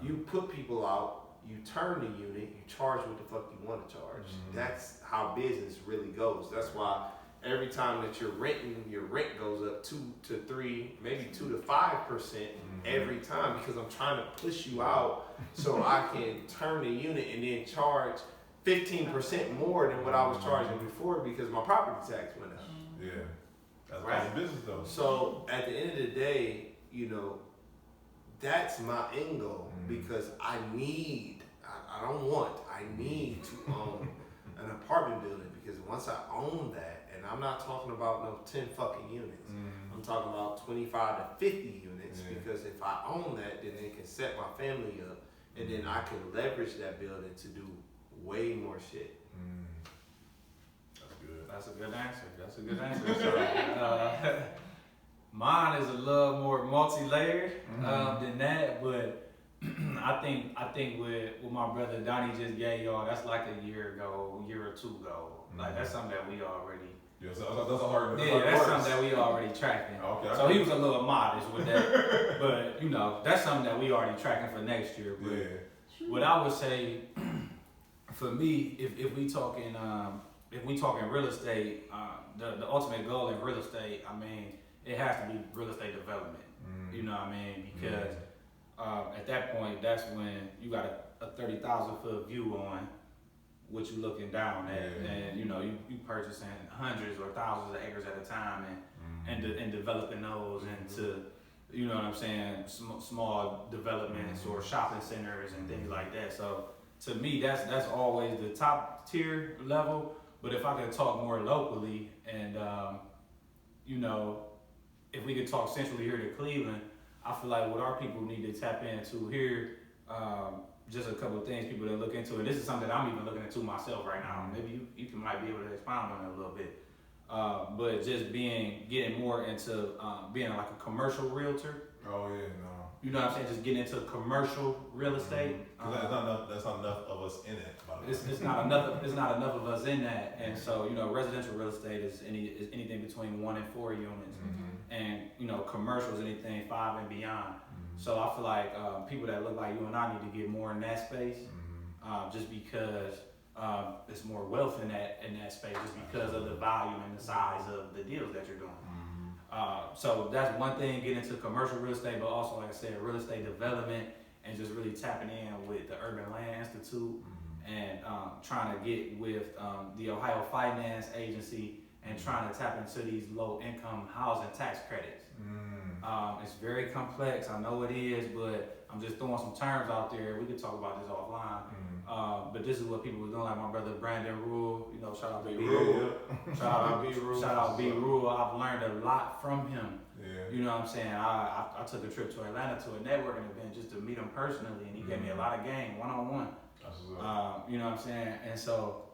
You put people out, you turn the unit, you charge what the fuck you want to charge. That's how business really goes. That's why every time that you're renting, your rent goes up 2 to 3, maybe 2 to 5% every time, because I'm trying to push you out so I can turn the unit and then charge 15% more than what I was charging before because my property tax went up. Yeah, that's right. Business though. So at the end of the day, you know, that's my end goal because I need to own an apartment building, because once I own that, and I'm not talking about no 10 fucking units, I'm talking about 25 to 50 units, because if I own that, then it can set my family up, and then I can leverage that building to do way more shit. That's a good answer. So, mine is a little more multi-layered than that, but I think with my brother Donnie just gave y'all, that's like a year or two ago. Like that's something that we already. Yeah, so that's a hard. That's something that we already tracking. Okay. So he was a little modest with that, but you know that's something that we already tracking for next year. But what I would say, for me, if we talking real estate, the ultimate goal in real estate, I mean, it has to be real estate development. You know what I mean? Because at that point, that's when you got a 30,000-foot view on what you looking down at, and you know you purchasing hundreds or thousands of acres at a time, and developing those into, you know what I'm saying, small developments or shopping centers and things like that. So to me, that's always the top tier level. But if I could talk more locally, and you know, if we could talk centrally here to Cleveland, I feel like what our people need to tap into here, just a couple of things people that look into, and this is something that I'm even looking into myself right now. Maybe you might be able to expound on it a little bit. But just getting more into being like a commercial realtor. Oh yeah, no. You know what I'm saying? Just getting into commercial real estate. That's not enough of us in it. It's not enough. It's not enough of us in that. And so residential real estate is anything between 1 and 4 units, and commercial is anything 5 and beyond. So I feel like people that look like you and I need to get more in that space, just because there's more wealth in that space, just because of the volume and the size of the deals that you're doing. So that's one thing, get into commercial real estate, but also, like I said, real estate development, and just really tapping in with the Urban Land Institute, and trying to get with the Ohio Finance Agency, and trying to tap into these low-income housing tax credits. It's very complex, I know it is, but I'm just throwing some terms out there. We could talk about this offline. But this is what people were doing, like my brother Brandon Rule, shout out to B Rule. Shout out B Rule. I've learned a lot from him. Yeah. You know what I'm saying? I took a trip to Atlanta to a networking event just to meet him personally, and he gave me a lot of game, one-on-one. You know what I'm saying? And so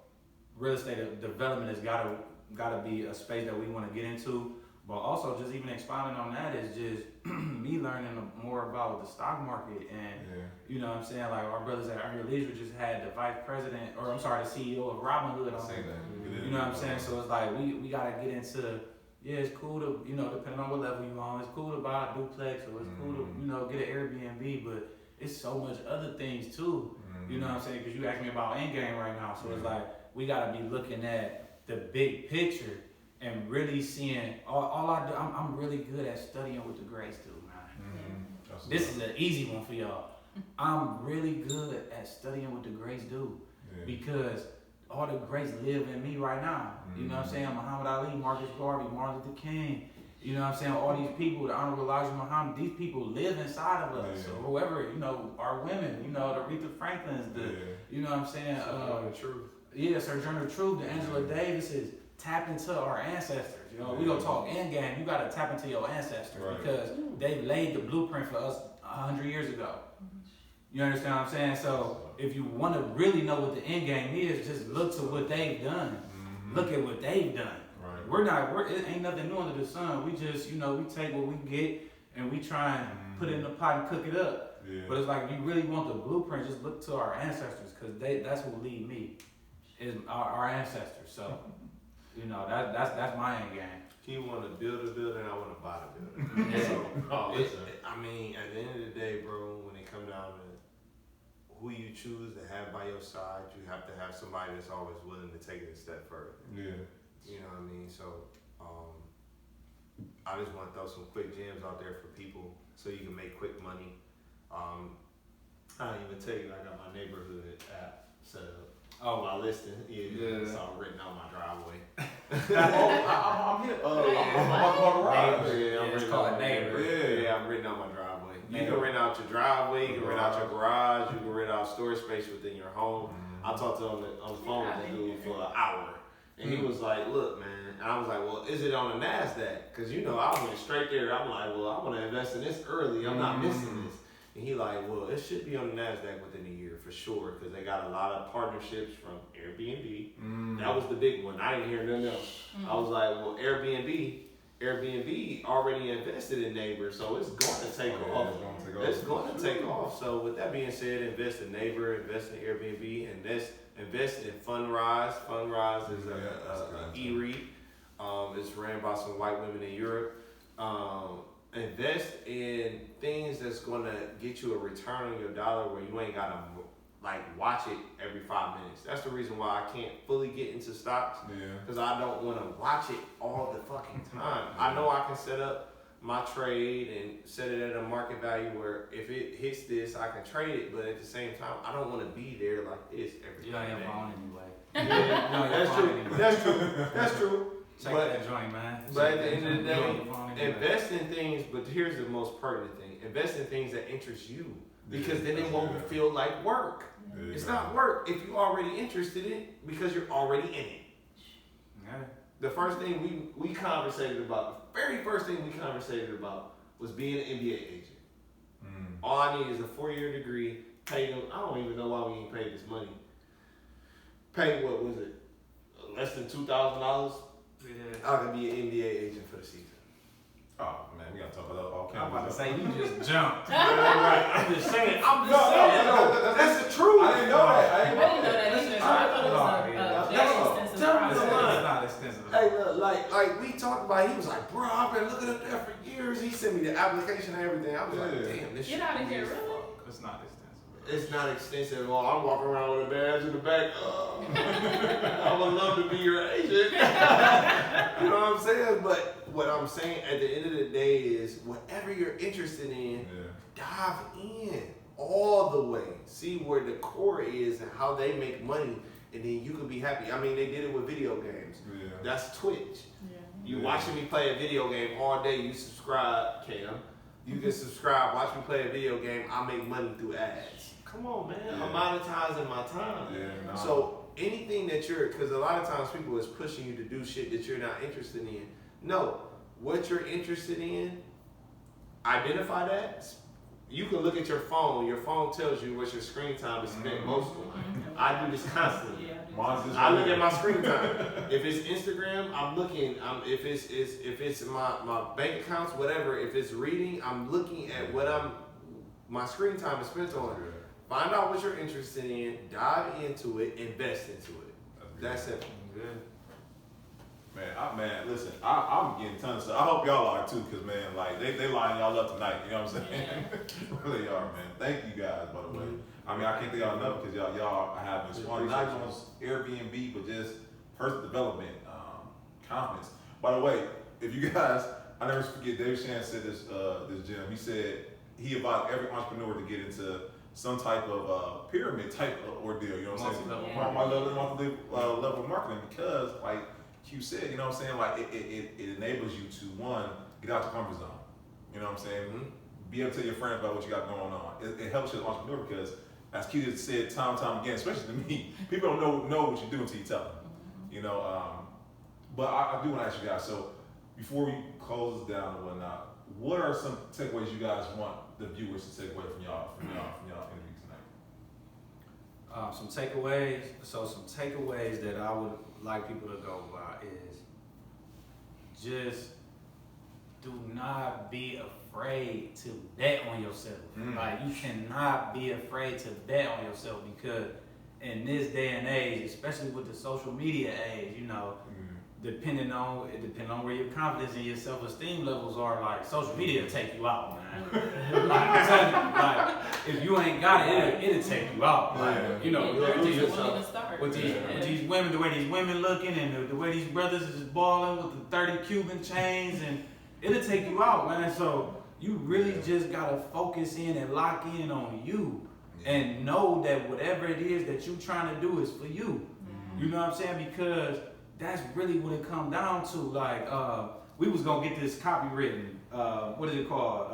real estate development has gotta be a space that we want to get into. But also, just even expounding on that is just me learning more about the stock market, and you know what I'm saying, like our brothers at Earn Your Leisure just had the the CEO of Robinhood on there. You know what I'm saying? So it's like we gotta get into, it's cool to, depending on what level you on, it's cool to buy a duplex, or it's cool to, get an Airbnb, but it's so much other things too. You know what I'm saying? Because you asked me about endgame right now, so it's like we gotta be looking at the big picture. And really seeing all I do, I'm really good at studying what the greats do, man. This is an easy one for y'all. I'm really good at studying what the greats do, because all the greats live in me right now. You know what I'm saying? Muhammad Ali, Marcus Garvey, Martin Luther King. You know what I'm saying? All these people, the Honorable Elijah Muhammad, these people live inside of us. So whoever, our women, the Aretha Franklins, you know what I'm saying? Sojourner Truth, the Angela Davises. Tap into our ancestors. We gonna talk endgame. You gotta tap into your ancestors, because they laid the blueprint for us 100 years ago. You understand what I'm saying? So if you want to really know what the endgame is, just look to what they've done. Look at what they've done. It ain't nothing new under the sun. We just, we take what we get and we try and put it in the pot and cook it up. But it's like, if you really want the blueprint, just look to our ancestors, because that's what lead me, is our ancestors. So. That's my end game. He want to build a building, I want to buy the building. I mean, at the end of the day, bro, when it comes down to who you choose to have by your side, you have to have somebody that's always willing to take it a step further. You know what I mean? So, I just want to throw some quick gems out there for people so you can make quick money. I don't even tell you, I got my neighborhood app set up. Oh, my listing, it's all written on my driveway. I'm here. It's called Neighbor. I'm written on my driveway. You can rent out your driveway, you can rent out your garage, you can rent out storage space within your home. I talked to him on the phone with the dude for an hour, and he was like, "Look, man," and I was like, "Well, is it on the NASDAQ?" Because I went straight there. I'm like, "Well, I want to invest in this early. I'm not missing this." And he like, "Well, it should be on the NASDAQ within a year for sure, because they got a lot of partnerships from AirBNB. That was the big one. I didn't hear nothing else. I was like, well, Airbnb already invested in Neighbor, so it's going to take off. It's going to take off. So with that being said, invest in Neighbor, invest in Airbnb, and invest in Fundrise. Fundrise is an e-REIT. It's ran by some white women in Europe. Invest in things that's going to get you a return on your dollar, where you ain't got to watch it every 5 minutes. That's the reason why I can't fully get into stocks, because I don't want to watch it all the fucking time. I know I can set up my trade and set it at a market value where if it hits this, I can trade it, but at the same time, I don't want to be there like this every day. You don't have phone anyway. That's true. Check that joint, man. But at the end of the day, invest in things, but here's the most pertinent thing. Invest in things that interest you, because then it won't feel like work. It's not work if you're already interested in it, because you're already in it. The first thing we conversated about, the very first thing we conversated about was being an MBA agent. All I need is a 4-year degree, pay them, I don't even know why we ain't paid this money. Pay, what was it, less than $2,000 Yeah. I could be an NBA agent for the season. Oh man, we gotta talk about all I'm about to kinds say, you just jumped. I'm just saying. That's the truth. I didn't know that. I didn't know that either, so I thought it was a very extensive process. It's not extensive. Hey, look, like we talked about, he was like, bro, I've been looking up there for years. He sent me the application and everything. I was like, damn, this shit. Get out of here, really? It's not extensive. It's not extensive at all. I'm walking around with a badge in the back. I would love to be your agent. You know what I'm saying? But what I'm saying at the end of the day is whatever you're interested in, dive in all the way. See where the core is and how they make money, and then you can be happy. I mean, they did it with video games. Yeah. That's Twitch. Yeah. You watching me play a video game all day, you subscribe, Cam. You can subscribe, watch me play a video game, I make money through ads. Come on, man. Yeah. I'm monetizing my time. Yeah, nah. So anything that because a lot of times people is pushing you to do shit that you're not interested in. No, what you're interested in, identify that. You can look at your phone. Your phone tells you what your screen time is spent mostly. I do this constantly. I look at my screen time. If it's Instagram, I'm looking. If it's my bank accounts, whatever. If it's reading, I'm looking at what my screen time is spent on. Find out what you're interested in, dive into it, invest into it. That's it. Good. Man, listen, I'm getting tons of stuff. I hope y'all are too, cause man, like they lining y'all up tonight. You know what I'm saying? Really are, man. Thank you guys, by the way. I mean, I can't thank y'all enough because y'all are having this fun, not just Airbnb, but just personal development, confidence. By the way, if you guys, I never forget, David Shan said this gym. He said he invited every entrepreneur to get into some type of pyramid type of ordeal. You know what I'm saying? Level of marketing, because like Q said, you know what I'm saying? Like it enables you to, one, get out your comfort zone. You know what I'm saying? Be able to tell your friends about what you got going on. It helps you as an entrepreneur because, as Qadir said time and time again, especially to me, people don't know what you do until you tell them. You know, but I do want to ask you guys, so before we close this down and whatnot, what are some takeaways you guys want the viewers to take away from y'all interview tonight? Some takeaways. So some takeaways that I would like people to go by is just do not be afraid to bet on yourself. Like, you cannot be afraid to bet on yourself, because in this day and age, especially with the social media age, you know, depending on where your confidence and your self-esteem levels are, like, social media will take you out, man. Like, I'm telling you, like, if you ain't got it, it'll take you out. Like, you know, with these women, the way these women looking, and the way these brothers is balling with the 30 Cuban chains, and it'll take you out, man. So you really just gotta focus in and lock in on you, and know that whatever it is that you trying to do is for you. You know what I'm saying? Because that's really what it come down to. Like, we was gonna get this copy written. What is it called?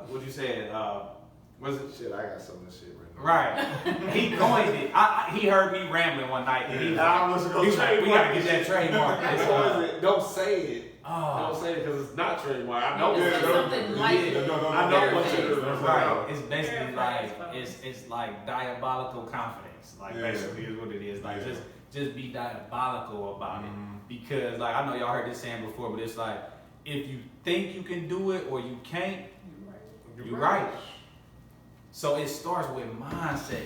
What you said? Was it? Shit, I got some of this shit written. Right. He coined it. He heard me rambling one night, and he was like, we gotta get that trademark. What is it? Don't say it. Oh. Don't say it because it's not trademark. I know it's something like it. I know what it is. Right. It's basically like it's like diabolical confidence. Like, basically is what it is. Like, just be diabolical about it. Because, like, I know y'all heard this saying before, but it's like, if you think you can do it or you can't, you're right. So it starts with mindset.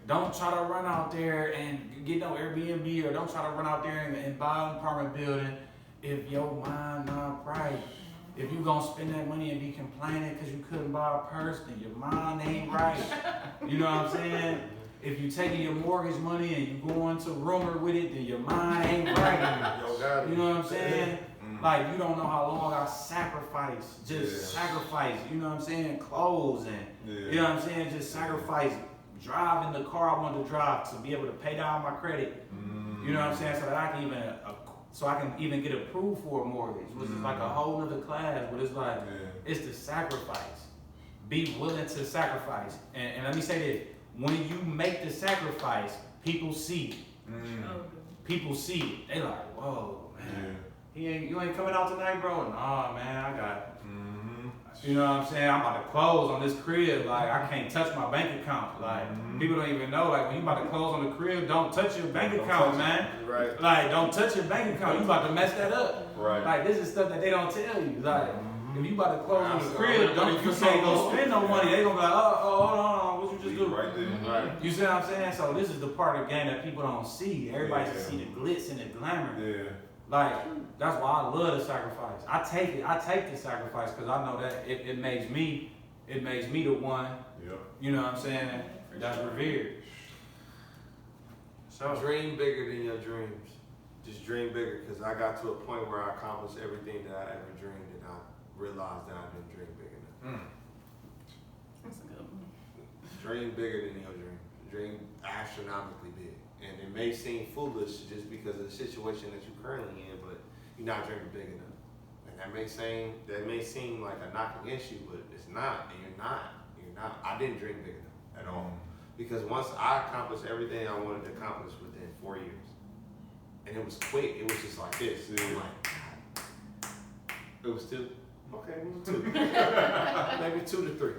Don't try to run out there and get no Airbnb, or don't try to run out there and buy an apartment building if your mind not right. If you gonna spend that money and be complaining because you couldn't buy a purse, then your mind ain't right. You know what I'm saying? If you taking your mortgage money and you going to rumor with it, then your mind ain't right. You know what I'm saying? Like, you don't know how long I sacrifice, sacrifice, you know what I'm saying, clothes, and you know what I'm saying, just sacrifice driving the car I wanted to drive to be able to pay down my credit. You know what I'm saying, so that I can even get approved for a mortgage, which is like a whole other class. But it's like, it's the sacrifice. Be willing to sacrifice. And let me say this, when you make the sacrifice, people see it. People see it. They like, whoa, man. You ain't coming out tonight, bro? Nah, man, I got You know what I'm saying? I'm about to close on this crib. Like, I can't touch my bank account. Like, people don't even know. Like, when you about to close on the crib, don't touch your bank account, man. Right. Like, don't touch your bank account. You about to mess that up. Right. Like, this is stuff that they don't tell you. Like, if you about to close on the Absolutely. crib, you can't go spend no money. They gonna be like, oh, hold on, what you just do? Right there. Right. You see what I'm saying? So this is the part of the game that people don't see. Everybody just see the glitz and the glamour. Yeah. Like, that's why I love the sacrifice. I take the sacrifice because I know that it makes me the one, Yep. you know what I'm saying, that's revered. So dream bigger than your dreams. Just dream bigger, because I got to a point where I accomplished everything that I ever dreamed, and I realized that I didn't dream big enough. That's a good one. Dream bigger than your dream. Dream astronomically big. And it may seem foolish just because of the situation that you're currently in, but you're not dreaming big enough. And that may seem like a knock against you, but it's not. And you're not. I didn't dream big enough at all. Because once I accomplished everything I wanted to accomplish within 4 years, and it was quick, it was just like this. I'm like, God. It was 2. Okay, it was 2. Maybe 2 to 3.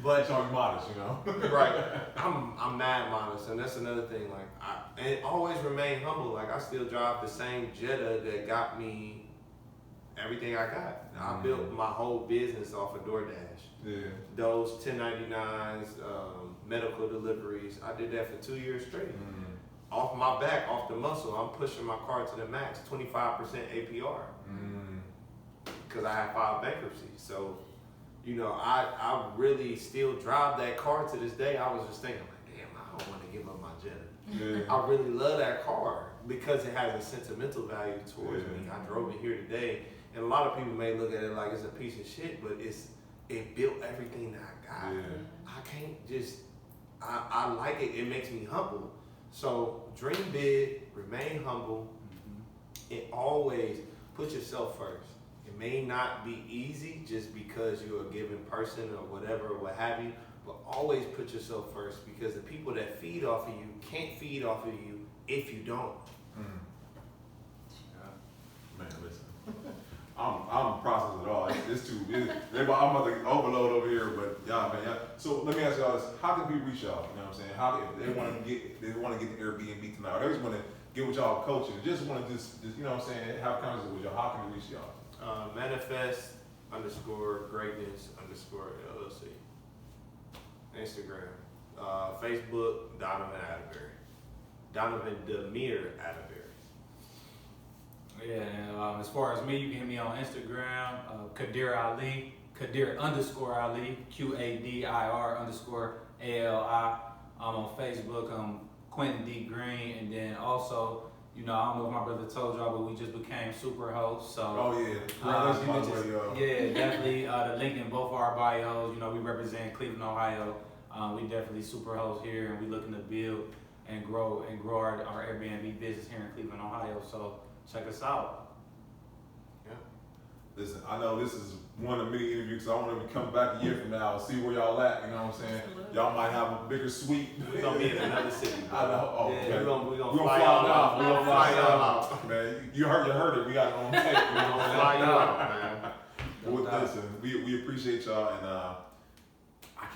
But It's always modest, you know. right, I'm mad modest, and that's another thing. Like, and always remain humble. Like, I still drive the same Jetta that got me everything I got. I built my whole business off of DoorDash. Yeah. Those 1099s, medical deliveries. I did that for 2 years straight. Off my back, off the muscle, I'm pushing my car to the max, 25% APR, because I had 5 bankruptcies. So, you know, I really still drive that car to this day. I was just thinking, like, damn, I don't want to give up my Jetta. Yeah. I really love that car because it has a sentimental value towards me. I drove it here today, and a lot of people may look at it like it's a piece of shit, but it built everything that I got. Yeah. I can't just, I like it. It makes me humble. So dream big, remain humble, and always put yourself first. It may not be easy just because you're a given person or whatever or what have you, but always put yourself first, because the people that feed off of you can't feed off of you if you don't. Man, listen. I'm processing it all. It's too. I'm about to overload over here, but y'all, man. So let me ask y'all this: how can people reach y'all? You know what I'm saying? How if they want to get the Airbnb tonight, or they just want to get with y'all coaching, just want to just you know what I'm saying, have conversations with y'all. How can they reach y'all? Manifest _greatness _LLC. Instagram, Facebook, Donovan Atterberry. Donovan Demir Atterberry. Yeah, and as far as me, you can hit me on Instagram, Qadir Ali, Qadir _Ali, QADIR _ALI. On Facebook, I'm Quentin D. Green, and then also, you know, I don't know if my brother told y'all, but we just became super hosts. So, Oh yeah, yeah, definitely. The link in both our bios. You know, we represent Cleveland, Ohio. We definitely super hosts here, and we looking to build and grow our Airbnb business here in Cleveland, Ohio. So check us out. Listen, I know this is one of many interviews, so I want to come back a year from now and see where y'all at. You know what I'm saying? Y'all might have a bigger suite. We're gonna be in another city. I know. Oh, Yeah, okay. we're gonna We fly y'all out. We gonna fly y'all out, man. You heard it. We got it on tape. We're gonna fly you out, man. Well, listen, we appreciate y'all, and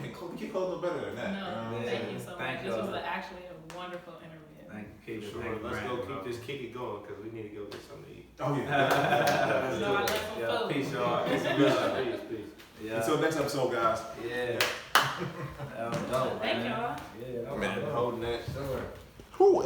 we can't close no better than that. No, You know what I'm thank saying? you so much. Thank This you. was actually a wonderful interview. Thank you, Keith. Sure, let's go keep this kick it going, because we need to go get something to eat. Oh yeah. So I left some Yeah, food. peace, y'all. Peace. Yeah. Until next episode, guys. Yeah. That was dope, Thank man. y'all. Yeah, that was Man, dope. holding that. Sure. Whew.